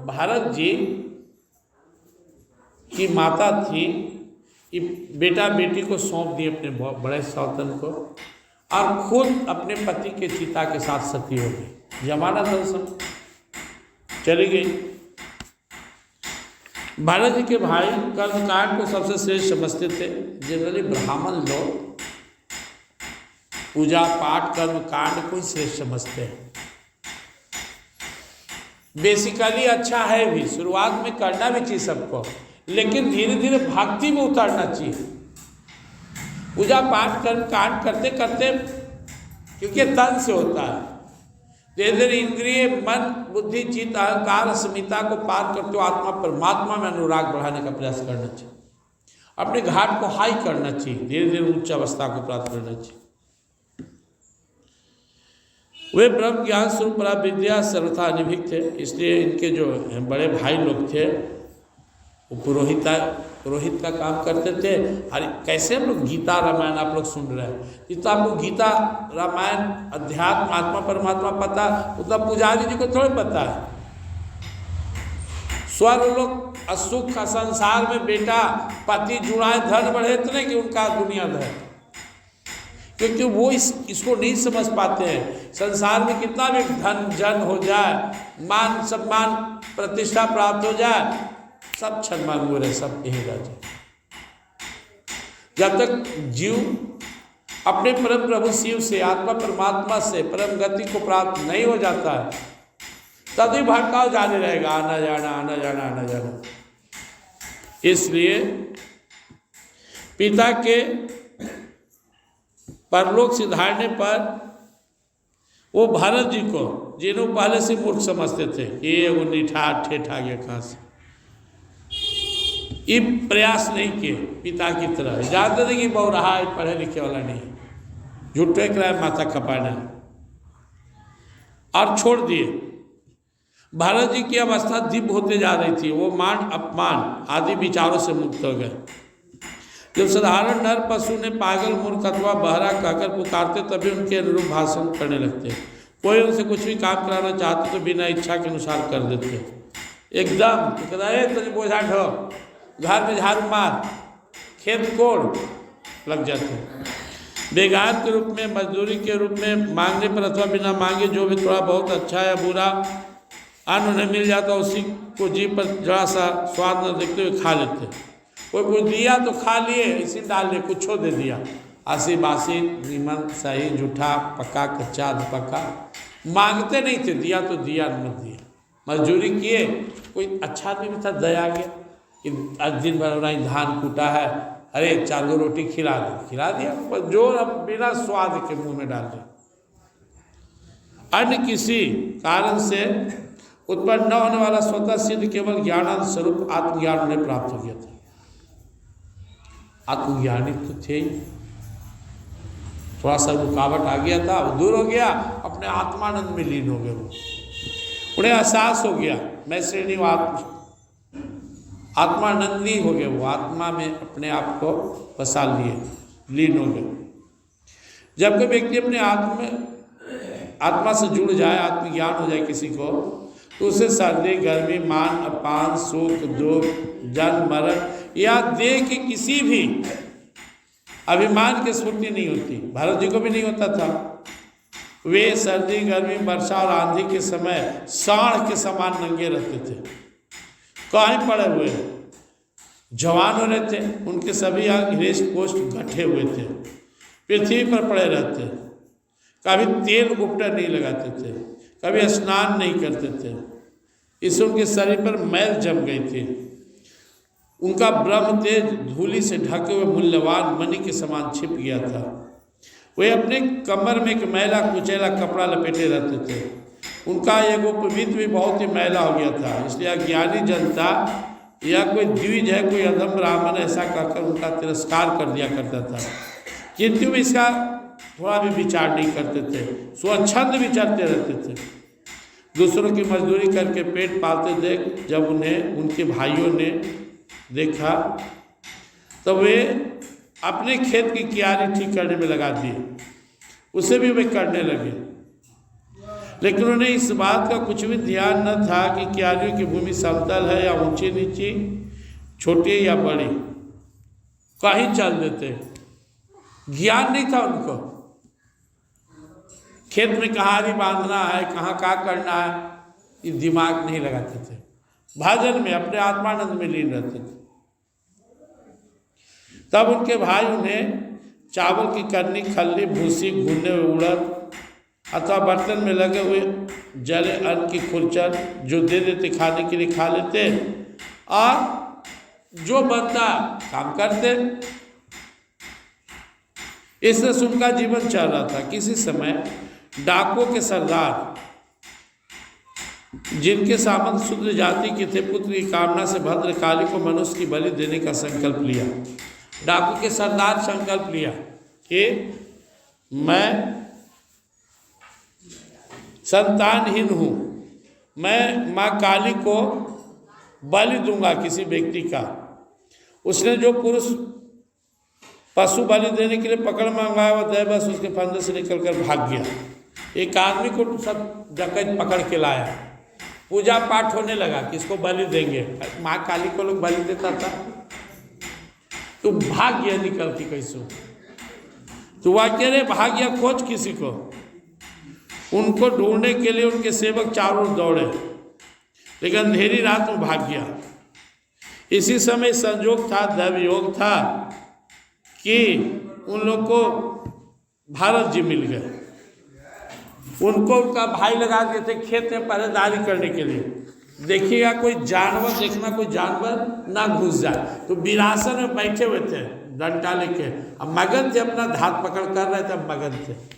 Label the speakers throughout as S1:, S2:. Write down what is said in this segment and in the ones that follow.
S1: भारत जी की माता थी, ये बेटा बेटी को सौंप दिए अपने बड़े सौतन को, और खुद अपने पति के चिता के साथ सती हो गई। जमाना दर्शन चली गई। भारत जी के भाई कर्मकांड को सबसे श्रेष्ठ समझते थे। जनरली ब्राह्मण लोग पूजा पाठ कर्म कांड को ही श्रेष्ठ समझते हैं। बेसिकली अच्छा है भी, शुरुआत में करना भी चाहिए सबको, लेकिन धीरे धीरे भक्ति में उतरना चाहिए। पूजा पाठ कर्म कांड करते करते, क्योंकि तन से होता है, धीरे धीरे इंद्रिय मन बुद्धि चित्त अहंकार अस्मिता को पार करते हो आत्मा परमात्मा में अनुराग बढ़ाने का प्रयास करना चाहिए। अपने घाट को हाई करना चाहिए, धीरे धीरे उच्च अवस्था को प्राप्त करना चाहिए। वे ब्रह्म ज्ञान स्वरूप परा विद्या सर्वथा अनिभिक थे, इसलिए इनके जो बड़े भाई लोग थे वो पुरोहित का काम करते थे। और कैसे हम लोग गीता रामायण आप लोग सुन रहे हैं, जितना आपको गीता रामायण अध्यात्म आत्मा परमात्मा पता, उतना पुजारी जी को थोड़े पता है। स्वर्ग लोग असुख का संसार में बेटा पति जुड़ाए धन बढ़े, इतने कि उनका दुनिया धन, क्योंकि वो इसको नहीं समझ पाते हैं। संसार में कितना भी धन जन हो जाए, मान सम्मान प्रतिष्ठा प्राप्त हो जाए, सब क्षण मांगू रहे, सब यही रह जाए। जब तक जीव अपने परम प्रभु शिव से आत्मा परमात्मा से परम गति को प्राप्त नहीं हो जाता है, तभी भटकाव जारी रहेगा, आना जाना आना जाना आना जाना। इसलिए पिता के परलोक सिधारने पर वो भारत जी को, जिन्हों पहले से मूर्ख समझते थे, ये वो निठा ठेठ आ गया कहाँ से, ये प्रयास नहीं किए पिता की तरह। जानते थे कि बहु रहा है, पढ़े लिखे वाला नहीं, झूठे कराए माथा खपाना, और छोड़ दिए। भारत जी की अवस्था दिव्य होते जा रही थी, वो मान अपमान आदि विचारों से मुक्त हो गए। जब साधारण नर पशु ने पागल मूर्ख अथवा बहरा कहकर पुकारते, तभी उनके अनुरूप भाषण करने लगते। कोई उनसे कुछ भी काम कराना चाहते तो बिना इच्छा के अनुसार कर देते। एकदम तुझे बोझा ढो, घर में झाड़ू मार, खेत कोड़, लग जाते। बेगार के रूप में, मजदूरी के रूप में, मांगने पर अथवा बिना मांगे जो भी थोड़ा बहुत अच्छा या बुरा अन्न उन्हें मिल जाता, उसी को जीभ पर जरा सा स्वाद न देखते हुए खा लेते। कोई कुछ दिया तो खा लिए, इसी डाल लिए, कुछ दे दिया, आसी बासी नीमन सही झूठा पका कच्चा अधपका, मांगते नहीं थे, दिया तो दिया, न दिया। मजदूरी किए, कोई अच्छा नहीं भी था, दया आ गया कि आज दिन भर नहीं धान कूटा है, अरे 4 रोटी खिला दिया, पर जो अब बिना स्वाद के मुंह में डाल दिया। अन्य किसी कारण से उत्पन्न न होने वाला स्वतः सिद्ध केवल ज्ञानानंद स्वरूप आत्मज्ञान उन्हें प्राप्त हो गया था। आत्मज्ञानी तो थे ही, थोड़ा सा रुकावट आ गया था, वो दूर हो गया, अपने आत्मानंद में लीन हो गए। उन्हें एहसास हो गया मैं श्रेणीवाद आत्मानंदी हो गए, वो आत्मा में अपने आप को बसा लिए, लीन हो गए। जब कोई व्यक्ति अपने आत्मा से जुड़ जाए, आत्मज्ञान हो जाए किसी को, तो उसे सर्दी गर्मी मान अपान सुख दुख जन्म मरण या देह के किसी भी अभिमान की स्फूर्ति नहीं होती। भारत जी को भी नहीं होता था। वे सर्दी गर्मी वर्षा और आंधी के समय सांड के समान नंगे रहते थे, कहीं पड़े हुए, जवान हो रहे थे, उनके सभी अंग हृष्ट पुष्ट गठे हुए थे, पृथ्वी पर पड़े रहते, कभी तेल उपटर नहीं लगाते थे, कभी स्नान नहीं करते थे, इससे उनके शरीर पर मैल जम गई थी। उनका ब्रह्म तेज धूलि से ढके हुए मूल्यवान मणि के समान छिप गया था। वे अपने कमर में एक मैला कुचैला कपड़ा लपेटे रहते थे। उनका यज्ञोपवीत भी बहुत ही मैला हो गया था, इसलिए अज्ञानी जनता या कोई द्विज है, कोई अधम ब्राह्मण ऐसा कहकर उनका तिरस्कार कर दिया करता था, किंतु भी इसका थोड़ा भी विचार नहीं करते थे, स्वच्छंद विचरते रहते थे। दूसरों की मजदूरी करके पेट पालते देख जब उन्हें उनके भाइयों ने देखा, तो वे अपने खेत की क्यारी ठीक करने में लगा दिए, उसे भी वे करने लगे। लेकिन उन्हें इस बात का कुछ भी ध्यान न था कि क्यारियों की भूमि समतल है या ऊंची नीची, छोटी या बड़ी, कहीं चल देते। ज्ञान नहीं था उनको, खेत में कहाँ आरी बांधना है, कहाँ क्या करना है, ये दिमाग नहीं लगाते थे। भजन में अपने आत्मानंद में लीन रहते थे। तब उनके भाई उन्हें चावल की करनी, खल्ली, भूसी, भुने हुए उड़द अथवा बर्तन में लगे हुए जले अन्न की खुरचन जो दे देते, खाने के लिए खा लेते और जो बनता काम करते। इससे उनका जीवन चल रहा था। किसी समय डाकुओं के सरदार, जिनके सामंत शूद्र जाति के थे, पुत्र की कामना से भद्रकाली को मनुष्य की बलि देने का संकल्प लिया। डाकू के सरदार संकल्प लिया कि मैं संतानहीन हूँ, मैं माँ काली को बलि दूंगा किसी व्यक्ति का। उसने जो पुरुष पशु बलि देने के लिए पकड़ मंगाया हुआ था, बस उसके फंदे से निकलकर भाग गया। एक आदमी को सब डकैत पकड़ के लाया, पूजा पाठ होने लगा कि इसको बलि देंगे। माँ काली को लोग बलि देता था, तो भाग गया निकल के कैसे। तो वह कह रहे भाग गया, खोज किसी को। उनको ढूंढने के लिए उनके सेवक चारों ओर दौड़े, लेकिन अंधेरी रात में भाग गया। इसी समय संयोग था, दैवयोग था कि उन लोग को भारत जी मिल गए। उनको उनका भाई लगा दिए थे खेत में पहरेदारी करने के लिए। देखिएगा कोई जानवर, देखना कोई जानवर ना घुस जाए। तो विरासन में बैठे हुए थे डंडा लेके, अब मगन थे, अपना धात पकड़ कर रहे थे, मगन थे।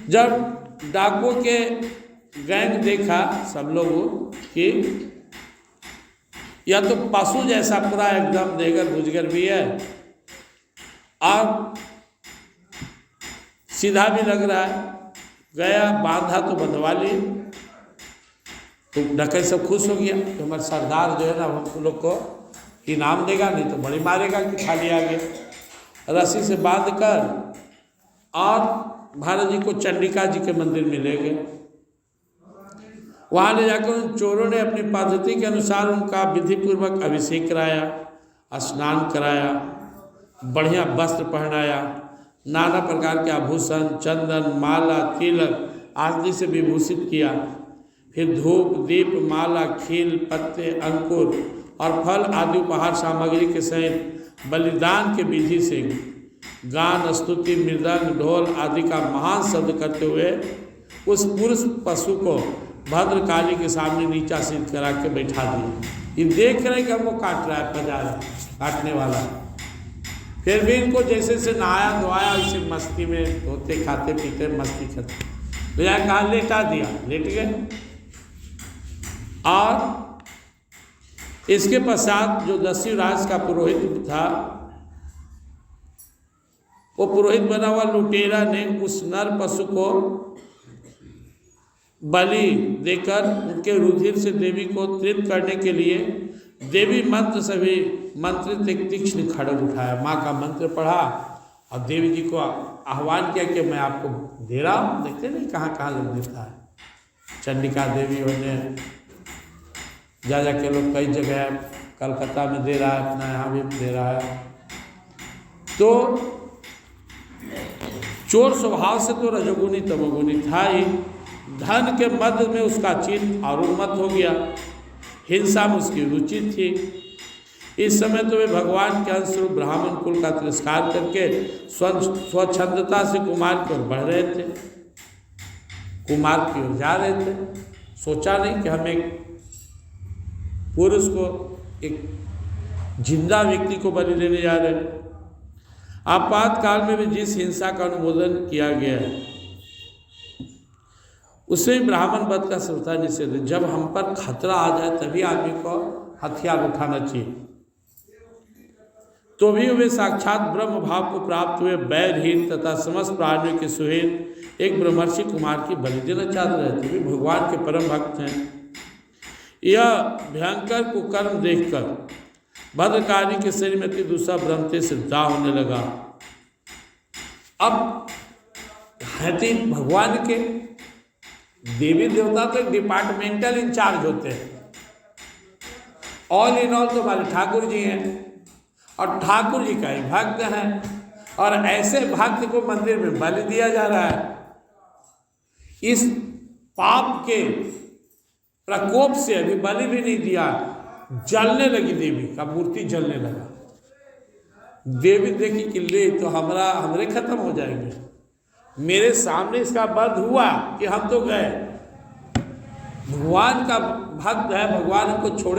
S1: जब डाकुओं के गैंग देखा सब लोगों कि या तो पशु जैसा पूरा एकदम देगर बुझगर भी है और सीधा भी लग रहा है, गया बांधा तो बंधवा ली। तो डकैत सब खुश हो गया कि हमारे सरदार जो है ना हम लोग को इनाम देगा, नहीं तो बड़ी मारेगा कि खाली आ गया। रस्सी से बांध कर और भारत जी को चंडिका जी के मंदिर में ले गए। वहाँ ले जाकर उन चोरों ने अपनी पद्धति के अनुसार उनका विधि पूर्वक अभिषेक कराया, स्नान कराया, बढ़िया वस्त्र पहनाया, नाना प्रकार के आभूषण, चंदन, माला, तिलक आदि से विभूषित किया। फिर धूप, दीप, माला, खील, पत्ते, अंकुर और फल आदि उपहार सामग्री के सहित बलिदान के विधि से गान, स्तुति, मृदंग, ढोल आदि का महान शब्द करते हुए उस पुरुष पशु को भद्रकाली के सामने नीचा सिद्ध करा के बैठा दिए। ये देख रहे कि हमको काट रहा है, पजा रहा है, काटने वाला। फिर भी इनको जैसे से नहाया धोआया, इसे मस्ती में धोते खाते पीते मस्ती करते, तो यहाँ कहा लेटा दिया, लेट गए। और इसके पश्चात जो दस्यु राज का पुरोहित था, वो पुरोहित बना हुआ लुटेरा ने उस नर पशु को बलि देकर उनके रुधिर से देवी को तृप्त करने के लिए देवी मंत्र से भी मंत्रित एक तीक्ष्ण खड्ग उठाया, माँ का मंत्र पढ़ा और देवी जी को आह्वान किया कि मैं आपको दे रहा हूँ। देखते नहीं कहाँ कहाँ लोग देता है। चंडिका देवी होने जा के लोग कई जगह, कलकत्ता में दे रहा है, अपना यहाँ भी दे रहा है। तो चोर स्वभाव से तो रजोगुनी तमोगुनी था ही, धन के मध्य में उसका चित्त और उन्मत्त हो गया, हिंसा में उसकी रुचि थी। इस समय तो वे भगवान के अंशरूप ब्राह्मण कुल का तिरस्कार करके स्वच्छंदता से कुमार की ओर बढ़ रहे थे, कुमार की ओर जा रहे थे। सोचा नहीं कि हम एक पुरुष को, एक जिंदा व्यक्ति को बलि देने जा रहे हैं। आपातकाल में भी जिस हिंसा का अनुमोदन किया गया है उसमें ब्राह्मण वध का श्रद्धा निषेध है। जब हम पर खतरा आ जाए तभी आदमी को हथियार उठाना चाहिए। तो भी वे साक्षात ब्रह्म भाव को प्राप्त हुए बैरहीन तथा समस्त प्राणियों के सुहित एक ब्रह्मर्षि कुमार की बलि देना चाहते रहते, वे भगवान के परम भक्त हैं। यह भयंकर कुकर्म देखकर भद्रकाली के शरीर में अति दूसरा ब्रह्मते से दाह होने लगा। अब कहते भगवान के देवी देवता तो डिपार्टमेंटल इंचार्ज होते हैं। ऑल इन ऑल तो हमारे ठाकुर जी हैं और ठाकुर जी का ही भक्त हैं, और ऐसे भक्त को मंदिर में बलि दिया जा रहा है। इस पाप के प्रकोप से अभी बलि भी नहीं दिया, जलने लगी देवी का मूर्ति, जलने लगा। देवी देखी कि ले तो हमरे खत्म हो जाएंगे, मेरे सामने इसका वध हुआ कि हम तो गए। भगवान का भक्त है, भगवान हमको छोड़े